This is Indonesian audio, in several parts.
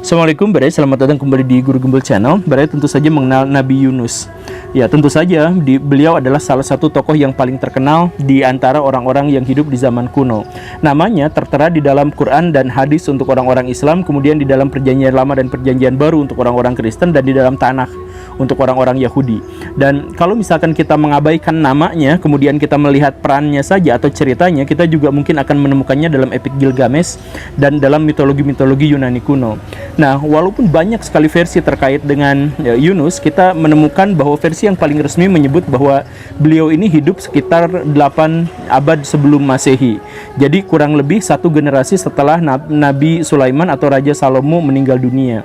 Assalamualaikum Barai, selamat datang kembali di Guru Gembel Channel. Barai tentu saja mengenal Nabi Yunus. Ya, tentu saja beliau adalah salah satu tokoh yang paling terkenal di antara orang-orang yang hidup di zaman kuno. Namanya tertera di dalam Quran dan hadis untuk orang-orang Islam, kemudian di dalam Perjanjian Lama dan Perjanjian Baru untuk orang-orang Kristen, dan di dalam Tanakh untuk orang-orang Yahudi. Dan kalau misalkan kita mengabaikan namanya, kemudian kita melihat perannya saja atau ceritanya, kita juga mungkin akan menemukannya dalam epik Gilgamesh dan dalam mitologi-mitologi Yunani kuno. Nah, walaupun banyak sekali versi terkait dengan Yunus, kita menemukan bahwa versi yang paling resmi menyebut bahwa beliau ini hidup sekitar 8 abad sebelum Masehi. Jadi kurang lebih satu generasi setelah Nabi Sulaiman atau Raja Salomo meninggal dunia.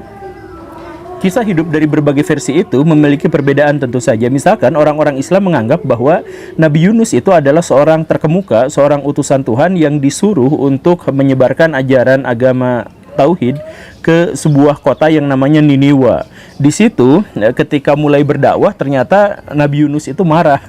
Kisah hidup dari berbagai versi itu memiliki perbedaan tentu saja. Misalkan orang-orang Islam menganggap bahwa Nabi Yunus itu adalah seorang terkemuka, seorang utusan Tuhan yang disuruh untuk menyebarkan ajaran agama Tauhid ke sebuah kota yang namanya Niniwa. Di situ ketika mulai berdakwah ternyata Nabi Yunus itu marah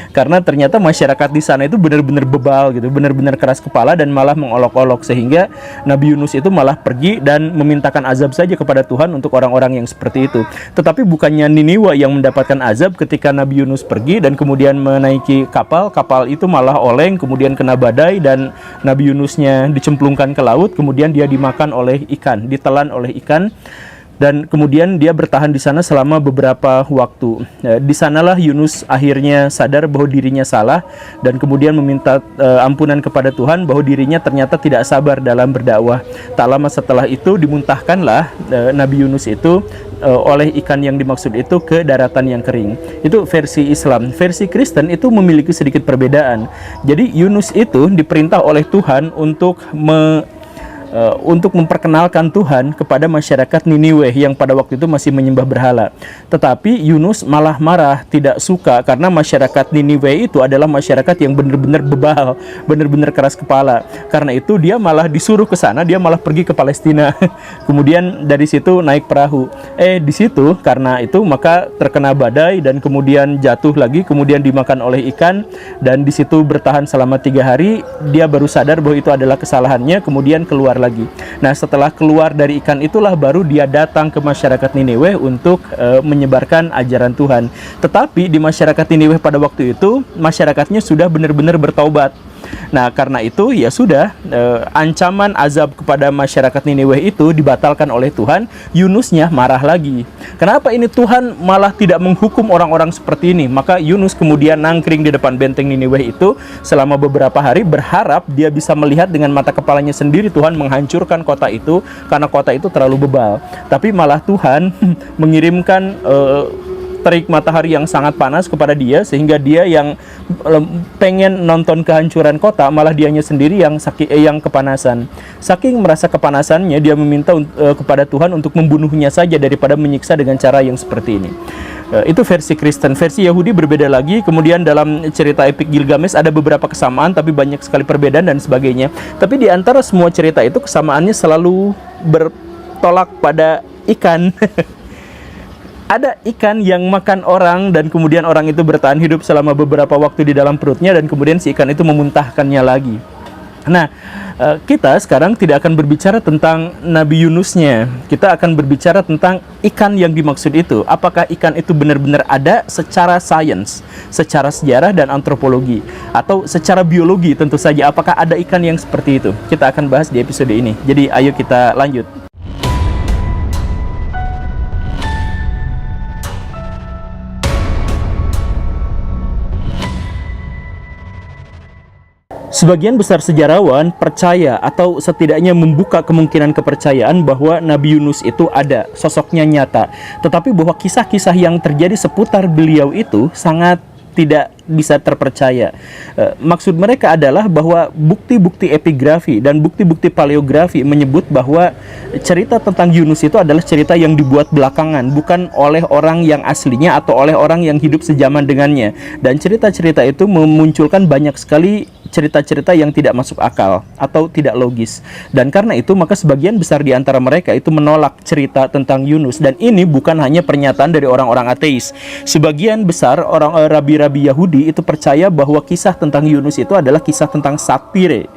karena ternyata masyarakat di sana itu benar-benar bebal gitu, benar-benar keras kepala dan malah mengolok-olok, sehingga Nabi Yunus itu malah pergi dan memintakan azab saja kepada Tuhan untuk orang-orang yang seperti itu. Tetapi bukannya Niniwa yang mendapatkan azab ketika Nabi Yunus pergi dan kemudian menaiki kapal itu malah oleng, kemudian kena badai dan Nabi Yunusnya dicemplungkan ke laut, kemudian dia dimakan oleh ikan, ditelan oleh ikan. Dan kemudian dia bertahan di sana selama beberapa waktu. Di sanalah Yunus akhirnya sadar bahwa dirinya salah dan kemudian meminta ampunan kepada Tuhan bahwa dirinya ternyata tidak sabar dalam berdakwah. Tak lama setelah itu dimuntahkanlah Nabi Yunus itu oleh ikan yang dimaksud itu ke daratan yang kering. Itu versi Islam. Versi Kristen itu memiliki sedikit perbedaan. Jadi Yunus itu diperintah oleh Tuhan untuk memperkenalkan Tuhan kepada masyarakat Niniwe yang pada waktu itu masih menyembah berhala. Tetapi Yunus malah marah, tidak suka, karena masyarakat Niniwe itu adalah masyarakat yang benar-benar bebal, benar-benar keras kepala. Karena itu dia malah disuruh ke sana, dia malah pergi ke Palestina. Kemudian dari situ naik perahu. Di situ karena itu maka terkena badai dan kemudian jatuh lagi, kemudian dimakan oleh ikan, dan di situ bertahan selama 3 hari. Dia baru sadar bahwa itu adalah kesalahannya, kemudian keluar lagi. Nah, setelah keluar dari ikan itulah baru dia datang ke masyarakat Niniwe untuk menyebarkan ajaran Tuhan. Tetapi di masyarakat Niniwe pada waktu itu masyarakatnya sudah benar-benar bertaubat. Nah, karena itu ya sudah, ancaman azab kepada masyarakat Niniwe itu dibatalkan oleh Tuhan. Yunusnya marah lagi. Kenapa ini Tuhan malah tidak menghukum orang-orang seperti ini? Maka Yunus kemudian nangkring di depan benteng Niniwe itu selama beberapa hari, berharap dia bisa melihat dengan mata kepalanya sendiri Tuhan menghancurkan kota itu karena kota itu terlalu bebal. Tapi malah Tuhan mengirimkan terik matahari yang sangat panas kepada dia, sehingga dia yang pengen nonton kehancuran kota malah dianya sendiri yang kepanasan. Saking merasa kepanasannya, dia meminta kepada Tuhan untuk membunuhnya saja daripada menyiksa dengan cara yang seperti ini. Itu versi Kristen. Versi Yahudi berbeda lagi. Kemudian dalam cerita epik Gilgamesh ada beberapa kesamaan tapi banyak sekali perbedaan dan sebagainya. Tapi di antara semua cerita itu kesamaannya selalu bertolak pada ikan. Ada ikan yang makan orang dan kemudian orang itu bertahan hidup selama beberapa waktu di dalam perutnya dan kemudian si ikan itu memuntahkannya lagi. Nah, kita sekarang tidak akan berbicara tentang Nabi Yunusnya. Kita akan berbicara tentang ikan yang dimaksud itu. Apakah ikan itu benar-benar ada secara sains, secara sejarah dan antropologi, atau secara biologi tentu saja. Apakah ada ikan yang seperti itu? Kita akan bahas di episode ini. Jadi ayo kita lanjut. Sebagian besar sejarawan percaya atau setidaknya membuka kemungkinan kepercayaan bahwa Nabi Yunus itu ada, sosoknya nyata. Tetapi bahwa kisah-kisah yang terjadi seputar beliau itu sangat tidak bisa terpercaya. Maksud mereka adalah bahwa bukti-bukti epigrafi dan bukti-bukti paleografi menyebut bahwa cerita tentang Yunus itu adalah cerita yang dibuat belakangan, bukan oleh orang yang aslinya atau oleh orang yang hidup sejaman dengannya. Dan cerita-cerita itu memunculkan banyak sekali cerita-cerita yang tidak masuk akal atau tidak logis. Dan karena itu maka sebagian besar di antara mereka itu menolak cerita tentang Yunus. Dan ini bukan hanya pernyataan dari orang-orang ateis. Sebagian besar orang rabi-rabi Yahudi itu percaya bahwa kisah tentang Yunus itu adalah kisah tentang satire,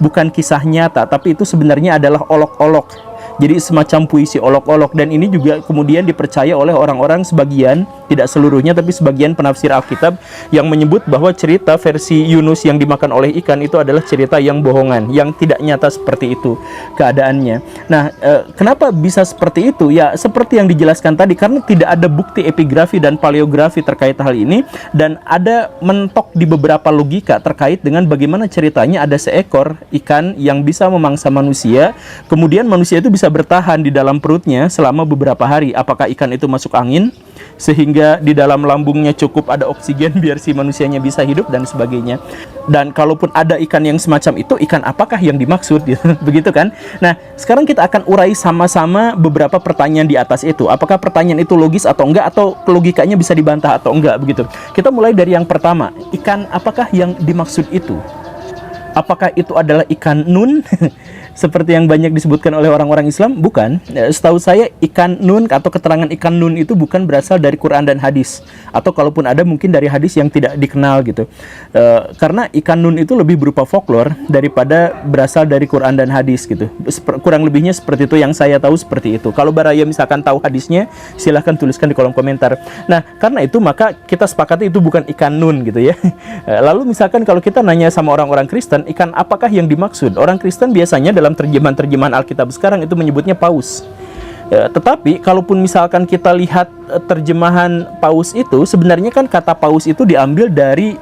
bukan kisah nyata, tapi itu sebenarnya adalah olok-olok. Jadi semacam puisi olok-olok, dan ini juga kemudian dipercaya oleh orang-orang sebagian, tidak seluruhnya tapi sebagian penafsir Alkitab yang menyebut bahwa cerita versi Yunus yang dimakan oleh ikan itu adalah cerita yang bohongan, yang tidak nyata seperti itu keadaannya. Nah, kenapa bisa seperti itu? Ya, seperti yang dijelaskan tadi, karena tidak ada bukti epigrafi dan paleografi terkait hal ini, dan ada mentok di beberapa logika terkait dengan bagaimana ceritanya ada seekor ikan yang bisa memangsa manusia, kemudian manusia itu bisa bertahan di dalam perutnya selama beberapa hari. Apakah ikan itu masuk angin sehingga di dalam lambungnya cukup ada oksigen biar si manusianya bisa hidup dan sebagainya. Dan kalaupun ada ikan yang semacam itu, ikan apakah yang dimaksud? Begitu kan? Nah, sekarang kita akan urai sama-sama beberapa pertanyaan di atas itu. Apakah pertanyaan itu logis atau enggak, atau logikanya bisa dibantah atau enggak, begitu. Kita mulai dari yang pertama. Ikan apakah yang dimaksud itu? Apakah itu adalah ikan nun? Seperti yang banyak disebutkan oleh orang-orang Islam? Bukan. Setahu saya ikan nun atau keterangan ikan nun itu bukan berasal dari Quran dan hadis, atau kalaupun ada mungkin dari hadis yang tidak dikenal gitu. Karena ikan nun itu lebih berupa folklore daripada berasal dari Quran dan hadis gitu. Kurang lebihnya seperti itu, yang saya tahu seperti itu. Kalau Baraya misalkan tahu hadisnya, silahkan tuliskan di kolom komentar. Nah, karena itu maka kita sepakati itu bukan ikan nun gitu ya. Lalu misalkan kalau kita nanya sama orang-orang Kristen, ikan apakah yang dimaksud? Orang Kristen biasanya dalam terjemahan-terjemahan Alkitab sekarang itu menyebutnya paus. Tetapi kalaupun misalkan kita lihat terjemahan paus itu, sebenarnya kan kata paus itu diambil dari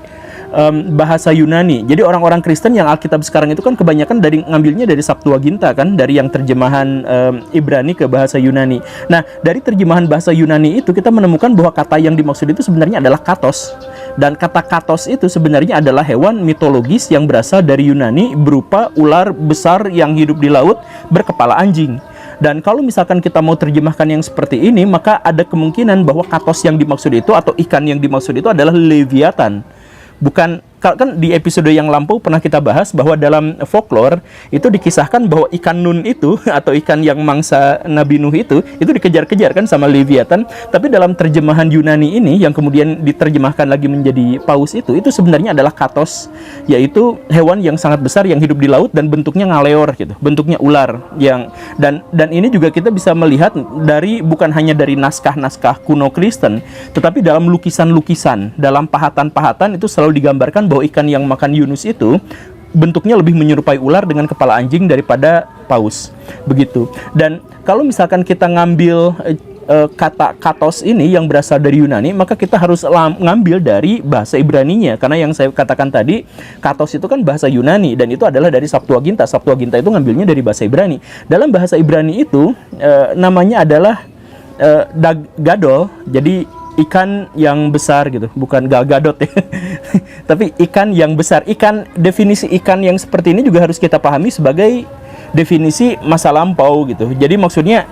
bahasa Yunani. Jadi orang-orang Kristen yang Alkitab sekarang itu kan kebanyakan ngambilnya dari Septuaginta kan, dari yang terjemahan Ibrani ke bahasa Yunani. Nah, dari terjemahan bahasa Yunani itu kita menemukan bahwa kata yang dimaksud itu sebenarnya adalah katos. Dan kata katos itu sebenarnya adalah hewan mitologis yang berasal dari Yunani, berupa ular besar yang hidup di laut berkepala anjing. Dan kalau misalkan kita mau terjemahkan yang seperti ini, maka ada kemungkinan bahwa katos yang dimaksud itu atau ikan yang dimaksud itu adalah Leviathan. Bukan, kan di episode yang lampau pernah kita bahas bahwa dalam folklore itu dikisahkan bahwa ikan nun itu atau ikan yang mangsa Nabi Nuh itu dikejar-kejar kan sama Leviathan. Tapi dalam terjemahan Yunani ini yang kemudian diterjemahkan lagi menjadi paus itu sebenarnya adalah katos, yaitu hewan yang sangat besar yang hidup di laut dan bentuknya ngaleor gitu, bentuknya ular yang dan ini juga kita bisa melihat dari bukan hanya dari naskah-naskah kuno Kristen, tetapi dalam lukisan-lukisan, dalam pahatan-pahatan itu selalu digambarkan bahwa ikan yang makan Yunus itu bentuknya lebih menyerupai ular dengan kepala anjing daripada paus, begitu. Dan kalau misalkan kita ngambil kata katos ini yang berasal dari Yunani, maka kita harus ngambil dari bahasa Ibraninya, karena yang saya katakan tadi, katos itu kan bahasa Yunani dan itu adalah dari Septuaginta. Septuaginta itu ngambilnya dari bahasa Ibrani. Dalam bahasa Ibrani itu namanya adalah gadol, jadi ikan yang besar gitu, bukan Gal Gadot ya. Tapi ikan yang besar. Definisi ikan yang seperti ini juga harus kita pahami sebagai definisi masa lampau gitu. Jadi maksudnya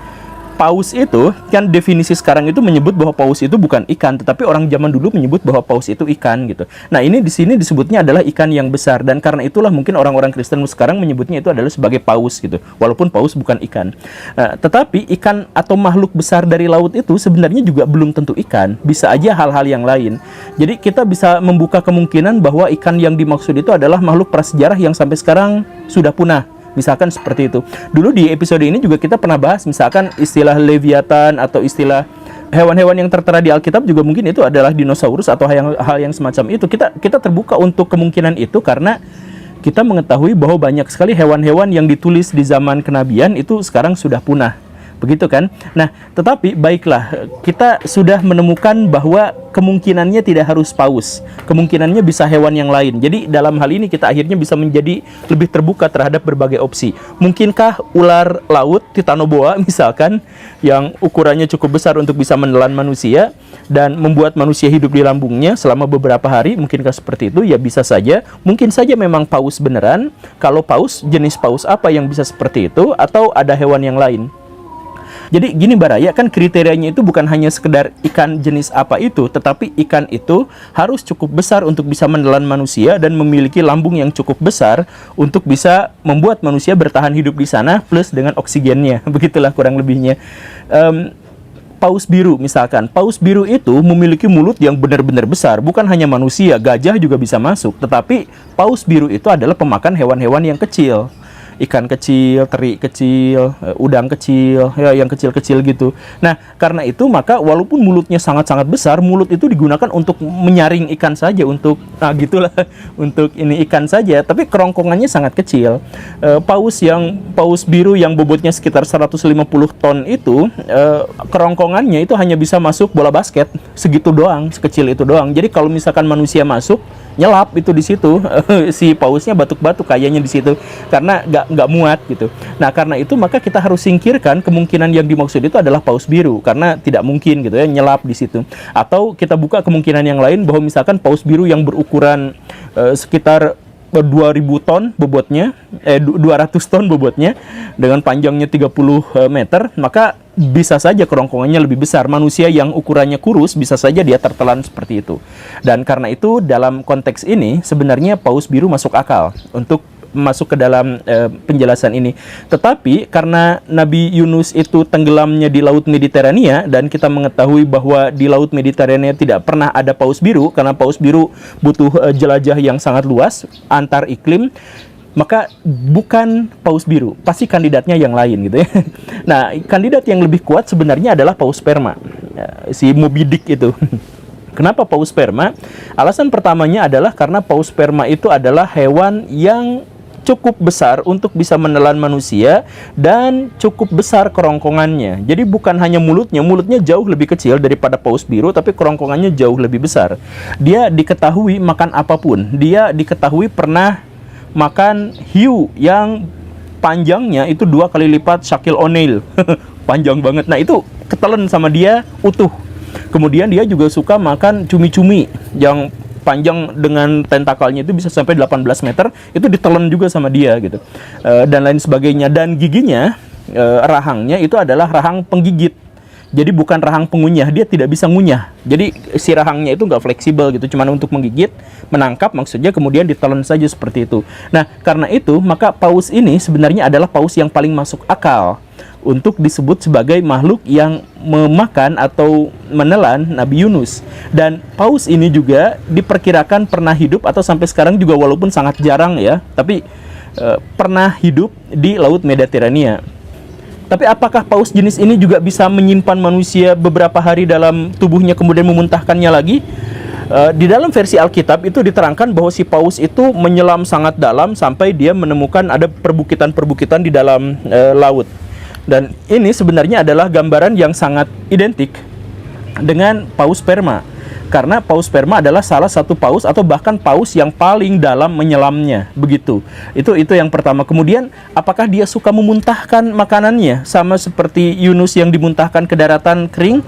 paus itu kan definisi sekarang itu menyebut bahwa paus itu bukan ikan, tetapi orang zaman dulu menyebut bahwa paus itu ikan gitu. Nah, ini di sini disebutnya adalah ikan yang besar, dan karena itulah mungkin orang-orang Kristen sekarang menyebutnya itu adalah sebagai paus gitu, walaupun paus bukan ikan. Tetapi ikan atau makhluk besar dari laut itu sebenarnya juga belum tentu ikan, bisa aja hal-hal yang lain. Jadi kita bisa membuka kemungkinan bahwa ikan yang dimaksud itu adalah makhluk prasejarah yang sampai sekarang sudah punah. Misalkan seperti itu. Dulu di episode ini juga kita pernah bahas misalkan istilah Leviathan atau istilah hewan-hewan yang tertera di Alkitab juga mungkin itu adalah dinosaurus atau hal yang semacam itu. Kita terbuka untuk kemungkinan itu karena kita mengetahui bahwa banyak sekali hewan-hewan yang ditulis di zaman kenabian itu sekarang sudah punah. Begitu kan? Nah, tetapi baiklah, kita sudah menemukan bahwa kemungkinannya tidak harus paus. Kemungkinannya bisa hewan yang lain. Jadi dalam hal ini kita akhirnya bisa menjadi lebih terbuka terhadap berbagai opsi. Mungkinkah ular laut Titanoboa misalkan yang ukurannya cukup besar untuk bisa menelan manusia dan membuat manusia hidup di lambungnya selama beberapa hari? Mungkinkah seperti itu? Ya bisa saja. Mungkin saja memang paus beneran. Kalau paus, jenis paus apa yang bisa seperti itu, atau ada hewan yang lain? Jadi gini Baraya, kan kriterianya itu bukan hanya sekedar ikan jenis apa itu, tetapi ikan itu harus cukup besar untuk bisa menelan manusia dan memiliki lambung yang cukup besar untuk bisa membuat manusia bertahan hidup di sana plus dengan oksigennya. Begitulah kurang lebihnya. Paus biru misalkan, paus biru itu memiliki mulut yang benar-benar besar, bukan hanya manusia, gajah juga bisa masuk. Tetapi paus biru itu adalah pemakan hewan-hewan yang kecil. ikan kecil, teri kecil, udang kecil, ya yang kecil-kecil gitu. Nah, karena itu maka walaupun mulutnya sangat-sangat besar, mulut itu digunakan untuk menyaring ikan saja, untuk gitulah, untuk ini ikan saja, tapi kerongkongannya sangat kecil. Paus biru yang bobotnya sekitar 150 ton itu, kerongkongannya itu hanya bisa masuk bola basket, segitu doang, sekecil itu doang. Jadi kalau misalkan manusia masuk, nyelap itu di situ, si pausnya batuk-batuk kayaknya di situ, karena nggak muat gitu. Nah, karena itu maka kita harus singkirkan kemungkinan yang dimaksud itu adalah paus biru, karena tidak mungkin gitu ya nyelap di situ. Atau kita buka kemungkinan yang lain bahwa misalkan paus biru yang berukuran sekitar 2000 ton bobotnya, 200 ton bobotnya, dengan panjangnya 30 meter, maka bisa saja kerongkongannya lebih besar. Manusia yang ukurannya kurus bisa saja dia tertelan seperti itu. Dan karena itu dalam konteks ini sebenarnya paus biru masuk akal untuk masuk ke dalam penjelasan ini. Tetapi karena Nabi Yunus itu tenggelamnya di Laut Mediterania, dan kita mengetahui bahwa di Laut Mediterania tidak pernah ada paus biru, karena paus biru butuh jelajah yang sangat luas antar iklim, maka bukan paus biru, pasti kandidatnya yang lain gitu ya. Nah, kandidat yang lebih kuat sebenarnya adalah paus sperma, si Moby Dick itu. Kenapa paus sperma? Alasan pertamanya adalah karena paus sperma itu adalah hewan yang cukup besar untuk bisa menelan manusia dan cukup besar kerongkongannya. Jadi bukan hanya mulutnya jauh lebih kecil daripada paus biru, tapi kerongkongannya jauh lebih besar. Dia diketahui makan apapun. Dia diketahui pernah makan hiu yang panjangnya itu 2 kali lipat Shaquille O'Neal. Panjang banget. Nah, itu ketelan sama dia utuh. Kemudian dia juga suka makan cumi-cumi yang panjang dengan tentakelnya itu bisa sampai 18 meter, itu ditelan juga sama dia gitu. Dan lain sebagainya. Dan giginya, rahangnya itu adalah rahang penggigit. Jadi bukan rahang pengunyah, dia tidak bisa ngunyah. Jadi si rahangnya itu nggak fleksibel gitu, cuma untuk menggigit, menangkap maksudnya, kemudian ditelan saja seperti itu. Nah, karena itu maka paus ini sebenarnya adalah paus yang paling masuk akal untuk disebut sebagai makhluk yang memakan atau menelan Nabi Yunus. Dan paus ini juga diperkirakan pernah hidup, atau sampai sekarang juga walaupun sangat jarang ya, tapi pernah hidup di Laut Mediterania. Tapi apakah paus jenis ini juga bisa menyimpan manusia beberapa hari dalam tubuhnya kemudian memuntahkannya lagi? Di dalam versi Alkitab itu diterangkan bahwa si paus itu menyelam sangat dalam sampai dia menemukan ada perbukitan-perbukitan di dalam laut. Dan ini sebenarnya adalah gambaran yang sangat identik dengan paus sperma. Karena paus sperma adalah salah satu paus atau bahkan paus yang paling dalam menyelamnya, begitu. Itu yang pertama. Kemudian apakah dia suka memuntahkan makanannya sama seperti Yunus yang dimuntahkan ke daratan kering?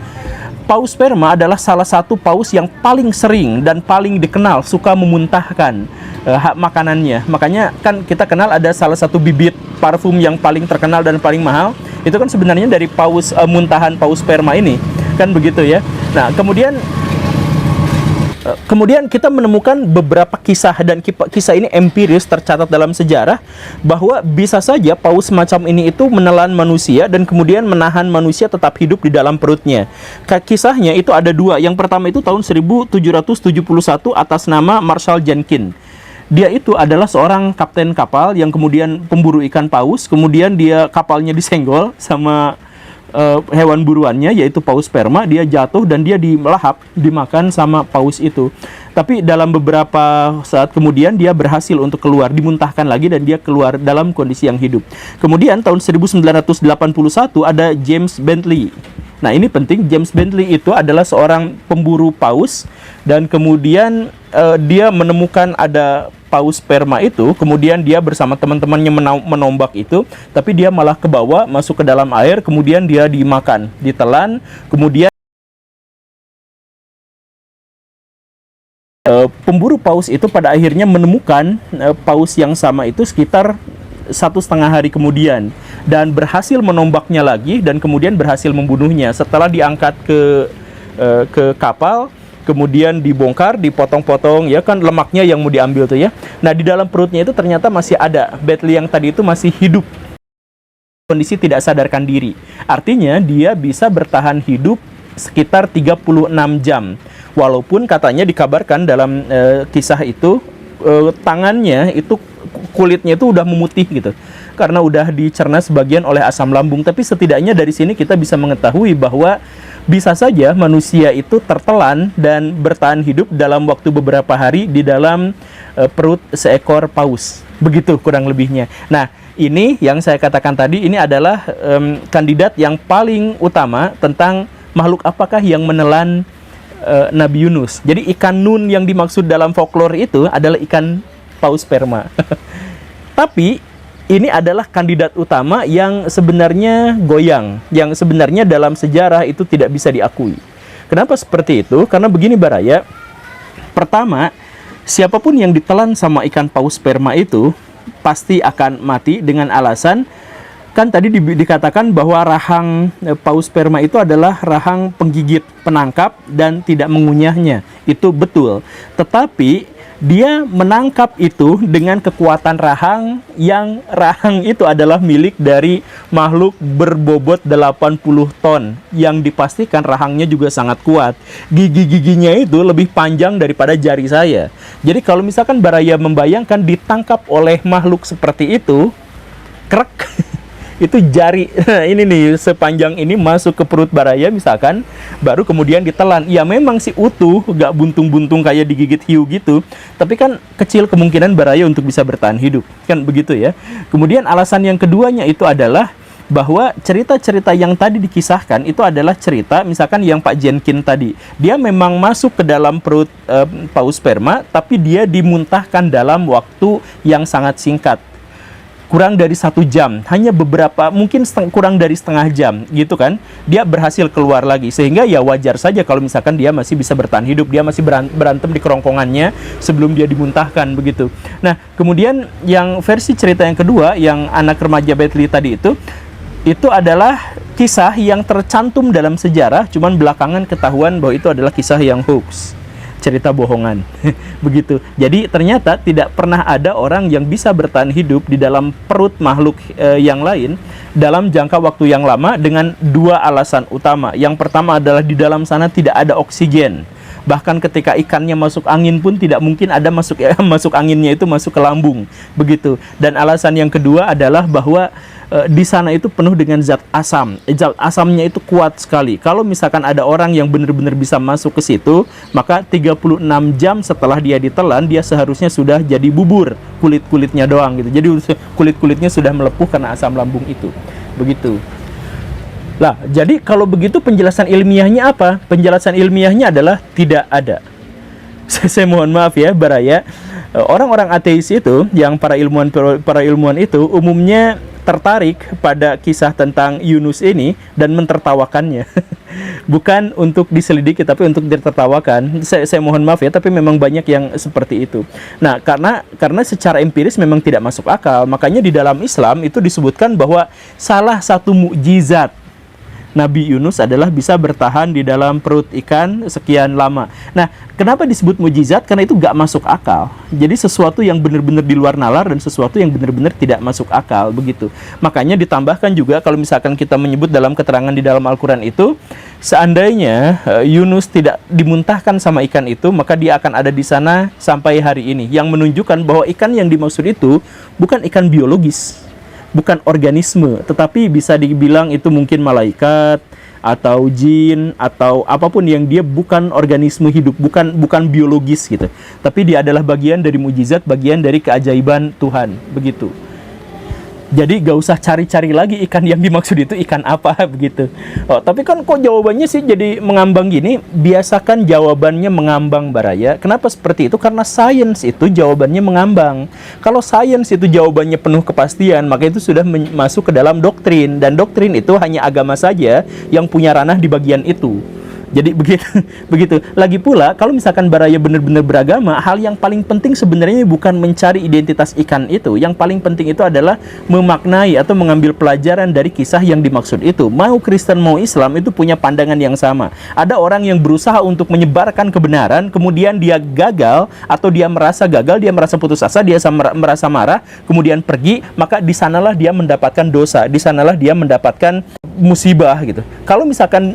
Paus sperma adalah salah satu paus yang paling sering dan paling dikenal suka memuntahkan makanannya. Makanya kan kita kenal ada salah satu bibit parfum yang paling terkenal dan paling mahal, itu kan sebenarnya dari paus muntahan paus sperma ini, kan begitu ya. Nah, kemudian kita menemukan beberapa kisah, dan kisah ini empiris tercatat dalam sejarah bahwa bisa saja paus semacam ini itu menelan manusia dan kemudian menahan manusia tetap hidup di dalam perutnya. Kisahnya itu ada 2. Yang pertama itu tahun 1771 atas nama Marshall Jenkins. Dia itu adalah seorang kapten kapal yang kemudian pemburu ikan paus, kemudian dia kapalnya disenggol sama hewan buruannya yaitu paus sperma, dia jatuh dan dia dilahap, dimakan sama paus itu. Tapi dalam beberapa saat kemudian dia berhasil untuk keluar, dimuntahkan lagi dan dia keluar dalam kondisi yang hidup. Kemudian tahun 1981 ada James Bentley. Nah, ini penting, James Bentley itu adalah seorang pemburu paus dan kemudian dia menemukan ada paus sperma itu, kemudian dia bersama teman-temannya menombak itu, tapi dia malah ke bawah, masuk ke dalam air, kemudian dia dimakan, ditelan, kemudian pemburu paus itu pada akhirnya menemukan paus yang sama itu sekitar 1,5 hari kemudian dan berhasil menombaknya lagi dan kemudian berhasil membunuhnya. Setelah diangkat ke kapal, kemudian dibongkar, dipotong-potong, ya kan lemaknya yang mau diambil tuh ya. Nah, di dalam perutnya itu ternyata masih ada Bentley yang tadi itu masih hidup, kondisi tidak sadarkan diri. Artinya dia bisa bertahan hidup sekitar 36 jam. Walaupun katanya dikabarkan dalam kisah itu tangannya itu kulitnya itu udah memutih gitu, karena udah dicerna sebagian oleh asam lambung. Tapi setidaknya dari sini kita bisa mengetahui bahwa bisa saja manusia itu tertelan dan bertahan hidup dalam waktu beberapa hari di dalam perut seekor paus. Begitu kurang lebihnya. Nah, ini yang saya katakan tadi, ini adalah kandidat yang paling utama tentang makhluk apakah yang menelan Nabi Yunus. Jadi ikan nun yang dimaksud dalam folklore itu adalah ikan paus sperma. Tapi ini adalah kandidat utama yang sebenarnya goyang, yang sebenarnya dalam sejarah itu tidak bisa diakui. Kenapa seperti itu? Karena begini Baraya, pertama, siapapun yang ditelan sama ikan paus sperma itu pasti akan mati dengan alasan, kan tadi dikatakan bahwa rahang paus sperma itu adalah rahang penggigit, penangkap, dan tidak mengunyahnya. Itu betul. Tetapi dia menangkap itu dengan kekuatan rahang, yang rahang itu adalah milik dari makhluk berbobot 80 ton, yang dipastikan rahangnya juga sangat kuat. Gigi-giginya itu lebih panjang daripada jari saya. Jadi kalau misalkan Baraya membayangkan ditangkap oleh makhluk seperti itu, krek, itu jari ini nih sepanjang ini masuk ke perut Baraya misalkan, baru kemudian ditelan. Ya memang sih utuh, gak buntung-buntung kayak digigit hiu gitu, tapi kan kecil kemungkinan Baraya untuk bisa bertahan hidup, kan begitu ya. Kemudian alasan yang keduanya itu adalah bahwa cerita-cerita yang tadi dikisahkan itu adalah cerita, misalkan yang Pak Jenkin tadi, dia memang masuk ke dalam perut paus sperma, tapi dia dimuntahkan dalam waktu yang sangat singkat, kurang dari 1 jam, hanya beberapa, mungkin kurang dari setengah jam gitu kan, dia berhasil keluar lagi. Sehingga ya wajar saja kalau misalkan dia masih bisa bertahan hidup, dia masih berantem di kerongkongannya sebelum dia dimuntahkan begitu. Nah, kemudian yang versi cerita yang kedua, yang anak remaja Betli tadi itu adalah kisah yang tercantum dalam sejarah, cuman belakangan ketahuan bahwa itu adalah kisah yang hoax, cerita bohongan. Begitu. Jadi ternyata tidak pernah ada orang yang bisa bertahan hidup di dalam perut makhluk yang lain dalam jangka waktu yang lama dengan 2 alasan utama. Yang pertama adalah di dalam sana tidak ada oksigen. Bahkan ketika ikannya masuk angin pun tidak mungkin ada masuk anginnya itu masuk ke lambung. Begitu. Dan alasan yang kedua adalah bahwa di sana itu penuh dengan zat asam. Zat asamnya itu kuat sekali. Kalau misalkan ada orang yang benar-benar bisa masuk ke situ, maka 36 jam setelah dia ditelan, dia seharusnya sudah jadi bubur, kulit-kulitnya doang gitu. Jadi kulit-kulitnya sudah melepuh karena asam lambung itu. Begitu. Lah, jadi kalau begitu penjelasan ilmiahnya apa? Penjelasan ilmiahnya adalah tidak ada. Saya mohon maaf ya Baraya, orang-orang ateis itu, yang para ilmuwan itu umumnya tertarik pada kisah tentang Yunus ini dan mentertawakannya. Bukan untuk diselidiki, tapi untuk ditertawakan. Saya mohon maaf ya, tapi memang banyak yang seperti itu. Nah, karena secara empiris memang tidak masuk akal. Makanya di dalam Islam itu disebutkan bahwa salah satu mukjizat Nabi Yunus adalah bisa bertahan di dalam perut ikan sekian lama. Nah, kenapa disebut mukjizat? Karena itu gak masuk akal. Jadi sesuatu yang benar-benar di luar nalar dan sesuatu yang benar-benar tidak masuk akal, begitu. Makanya ditambahkan juga kalau misalkan kita menyebut dalam keterangan di dalam Al-Quran itu, seandainya Yunus tidak dimuntahkan sama ikan itu, maka dia akan ada di sana sampai hari ini. Yang menunjukkan bahwa ikan yang dimaksud itu bukan ikan biologis, bukan organisme, tetapi bisa dibilang itu mungkin malaikat atau jin atau apapun yang dia bukan organisme hidup, bukan biologis gitu. Tapi dia adalah bagian dari mukjizat, bagian dari keajaiban Tuhan, begitu. Jadi gak usah cari-cari lagi ikan yang dimaksud itu ikan apa begitu. Oh, tapi kan kok jawabannya sih jadi mengambang gini? Biasakan jawabannya mengambang Baraya. Kenapa seperti itu? Karena sains itu jawabannya mengambang. Kalau sains itu jawabannya penuh kepastian, maka itu sudah masuk ke dalam doktrin. Dan doktrin itu hanya agama saja yang punya ranah di bagian itu. Jadi begitu. Lagi pula, kalau misalkan Baraya benar-benar beragama, hal yang paling penting sebenarnya bukan mencari identitas ikan itu. Yang paling penting itu adalah memaknai atau mengambil pelajaran dari kisah yang dimaksud itu. Mau Kristen mau Islam itu punya pandangan yang sama. Ada orang yang berusaha untuk menyebarkan kebenaran, kemudian dia gagal atau dia merasa gagal, dia merasa putus asa, dia merasa marah, kemudian pergi, maka di sanalah dia mendapatkan dosa, di sanalah dia mendapatkan musibah gitu. Kalau misalkan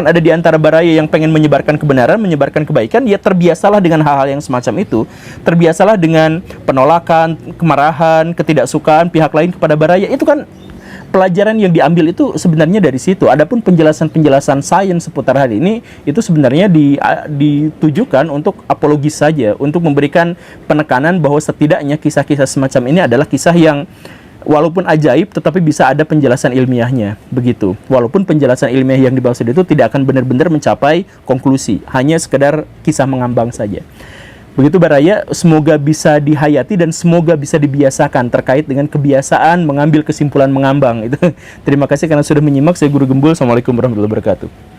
ada di di antara baraya yang pengen menyebarkan kebenaran, menyebarkan kebaikan, ya terbiasalah dengan hal-hal yang semacam itu. Terbiasalah dengan penolakan, kemarahan, ketidaksukaan pihak lain kepada baraya. Itu kan pelajaran yang diambil itu sebenarnya dari situ. Adapun penjelasan-penjelasan sains seputar hal ini itu sebenarnya ditujukan untuk apologis saja, untuk memberikan penekanan bahwa setidaknya kisah-kisah semacam ini adalah kisah yang walaupun ajaib tetapi bisa ada penjelasan ilmiahnya, begitu. Walaupun penjelasan ilmiah yang dimaksud itu tidak akan benar-benar mencapai konklusi, hanya sekedar kisah mengambang saja. Begitu baraya, semoga bisa dihayati dan semoga bisa dibiasakan terkait dengan kebiasaan mengambil kesimpulan mengambang itu. Terima kasih karena sudah menyimak. Saya Guru Gembul. Assalamualaikum warahmatullahi wabarakatuh.